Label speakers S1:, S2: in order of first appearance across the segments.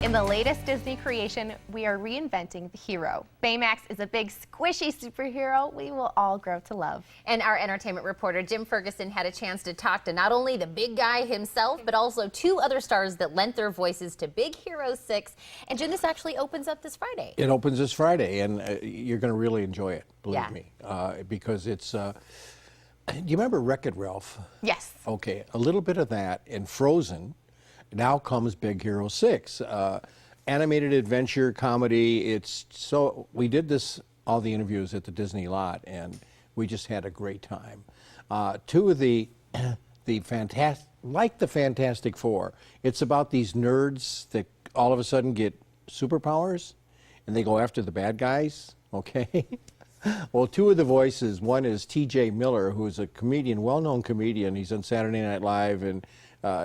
S1: In the latest Disney creation, we are reinventing the hero. Baymax is a big, squishy superhero we will all grow to love.
S2: And our entertainment reporter, Jim Ferguson, had a chance to talk to not only the big guy himself, but also two other stars that lent their voices to Big Hero 6. And Jim, this actually opens up this Friday.
S3: It opens this Friday, and you're going to really enjoy it, believe me, because it's... do you remember Wreck-It Ralph?
S1: Yes.
S3: Okay, a little bit of that, and Frozen. Now comes Big Hero 6. Animated adventure comedy. We did all the interviews at the Disney lot, and we just had a great time. Two of the Fantastic Four. It's about these nerds that all of a sudden get superpowers, and they go after the bad guys. Okay. Well, two of the voices. One is T.J. Miller, who is a comedian, well-known comedian. He's on Saturday Night Live, and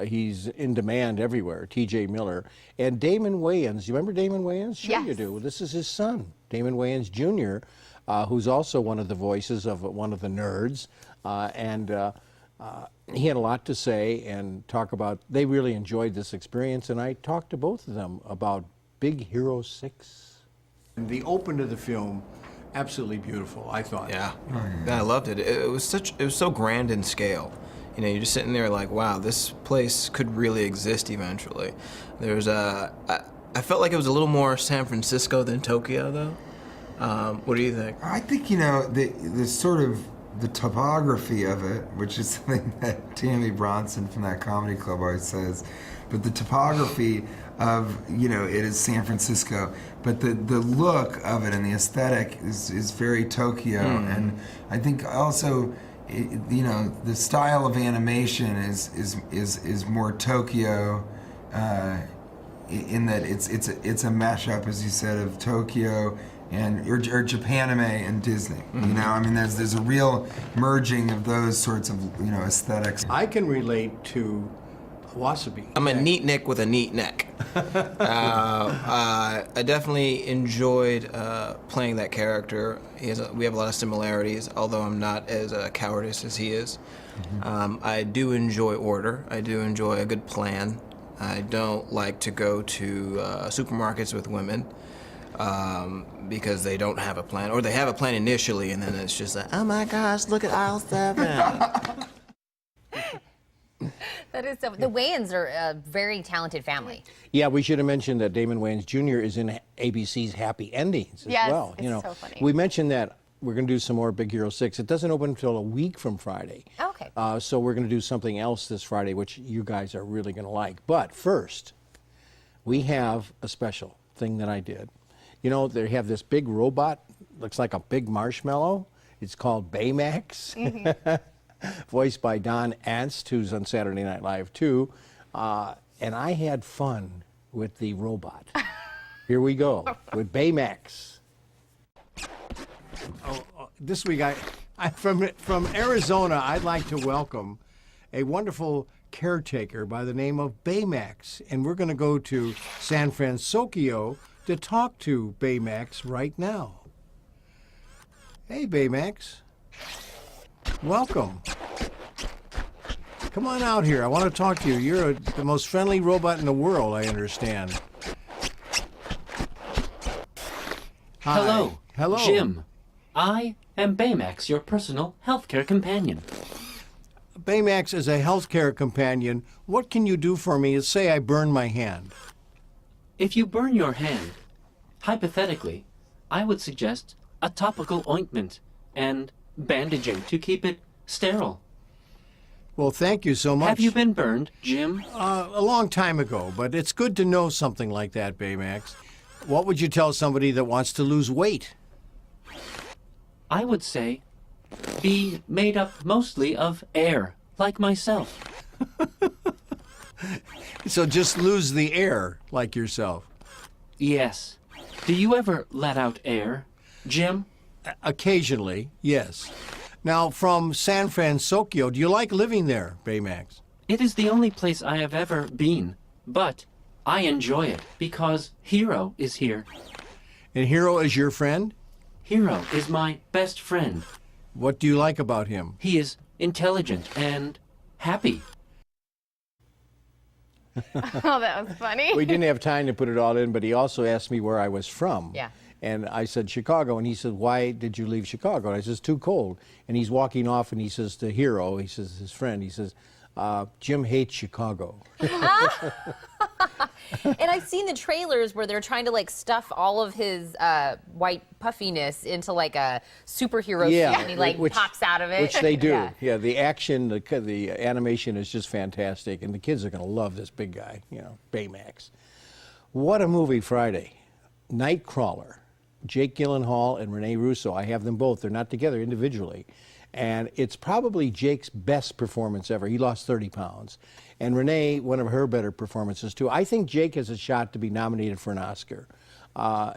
S3: he's in demand everywhere, T.J. Miller. And Damon Wayans. You remember Damon Wayans? Sure,
S1: yes.
S3: You do. This is his son, Damon Wayans Jr., who's also one of the voices of one of the nerds. He had a lot to say and talk about. They really enjoyed this experience, and I talked to both of them about Big Hero 6. The open to the film, absolutely beautiful, I thought.
S4: Yeah, I loved it. It was so grand in scale. You know, you're just sitting there like, wow, this place could really exist eventually. I felt like it was a little more San Francisco than Tokyo, though. What do you think?
S5: I think, you know, the sort of the topography of it, which is something that Tammy Bronson from that comedy club always says, but the topography of, you know, it is San Francisco, but the look of it and the aesthetic is very Tokyo. And I think also, you know, the style of animation is more Tokyo, in that it's a mashup, as you said, of Tokyo and or Japanime and Disney. You know, I mean, there's a real merging of those sorts of, you know, aesthetics.
S3: I can relate to Wasabi.
S4: I'm a neat Nick with a neat neck. I definitely enjoyed playing that character. We have a lot of similarities, although I'm not as cowardice as he is. I do enjoy order. I do enjoy a good plan. I don't like to go to supermarkets with women because they don't have a plan, or they have a plan initially, and then it's just like, oh my gosh, look at aisle 7.
S2: That is so. The Wayans are a very talented family.
S3: Yeah, we should have mentioned that Damon Wayans Jr. is in ABC's Happy Endings as well.
S1: Yes, it's so funny.
S3: We mentioned that we're going to do some more Big Hero 6. It doesn't open until a week from Friday.
S2: Okay.
S3: So we're going to do something else this Friday, which you guys are really going to like. But first, we have a special thing that I did. You know, they have this big robot, looks like a big marshmallow. It's called Baymax. Voiced by Don Ernst, who's on Saturday Night Live too. And I had fun with the robot. Here we go with Baymax. This week, from Arizona, I'd like to welcome a wonderful caretaker by the name of Baymax. And we're going to go to San Francisco to talk to Baymax right now. Hey, Baymax. Welcome. Come on out here. I want to talk to you. You're the most friendly robot in the world, I understand. Hi.
S6: Hello.
S3: Hello.
S6: Jim. I am Baymax, your personal healthcare companion.
S3: Baymax is a healthcare companion. What can you do for me? Say I burn my hand.
S6: If you burn your hand, hypothetically, I would suggest a topical ointment and bandaging to keep it sterile.
S3: Well, thank you so much.
S6: Have you been burned, Jim?
S3: A long time ago, but it's good to know something like that, Baymax. What would you tell somebody that wants to lose weight?
S6: I would say be made up mostly of air, like myself.
S3: So just lose the air, like yourself.
S6: Yes. Do you ever let out air, Jim?
S3: Occasionally, yes. Now, from San Francisco, do you like living there, Baymax?
S6: It is the only place I have ever been, but I enjoy it because Hero is here.
S3: And Hero is your friend?
S6: Hero is my best friend.
S3: What do you like about him?
S6: He is intelligent and happy.
S1: Oh, that was funny.
S3: We didn't have time to put it all in, but he also asked me where I was from.
S2: Yeah.
S3: And I said Chicago, and he said, why did you leave Chicago? And I said, it's too cold. And he's walking off, and he says to Hero, he says, his friend, he says, Jim hates Chicago.
S2: And I've seen the trailers where they're trying to like stuff all of his white puffiness into like a superhero suit, and he like pops out of it.
S3: Which they do.
S2: Yeah.
S3: Yeah, the action, the animation is just fantastic, and the kids are going to love this big guy, you know, Baymax. What a movie Friday. Nightcrawler, Jake Gyllenhaal and Rene Russo. I have them both. They're not together individually. And it's probably Jake's best performance ever. He lost 30 pounds. And Renee, one of her better performances too. I think Jake has a shot to be nominated for an Oscar.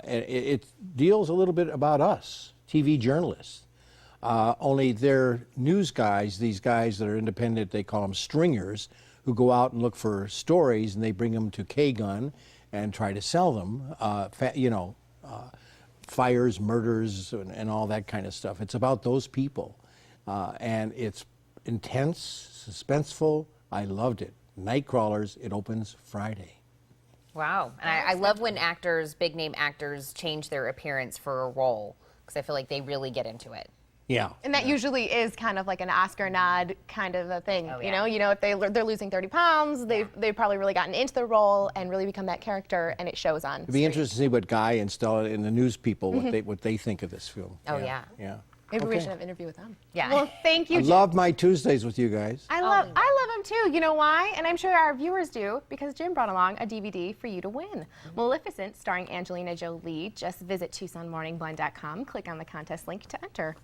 S3: It deals a little bit about us, TV journalists. Only they're news guys, these guys that are independent, they call them stringers, who go out and look for stories, and they bring them to K-Gun and try to sell them, fires, murders, and all that kind of stuff. It's about those people. And it's intense, suspenseful. I loved it. Nightcrawlers, it opens Friday.
S2: Wow. And I love when actors, big name actors, change their appearance for a role, because I feel like they really get into it.
S3: Yeah.
S1: And that usually is kind of like an Oscar nod kind of a thing.
S2: Oh, yeah.
S1: You know, if they're losing 30 pounds, they've probably really gotten into the role and really become that character, and it shows on.
S3: It'd be interesting to see what Guy and Stella and the news people, what they think of this film.
S2: Oh, yeah.
S3: Yeah.
S1: Maybe we should have an interview with them.
S2: Yeah.
S1: Well, thank you.
S3: I love my Tuesdays with you guys.
S1: I love them too. You know why? And I'm sure our viewers do, because Jim brought along a DVD for you to win. Maleficent, starring Angelina Jolie. Just visit TucsonMorningBlend.com, click on the contest link to enter.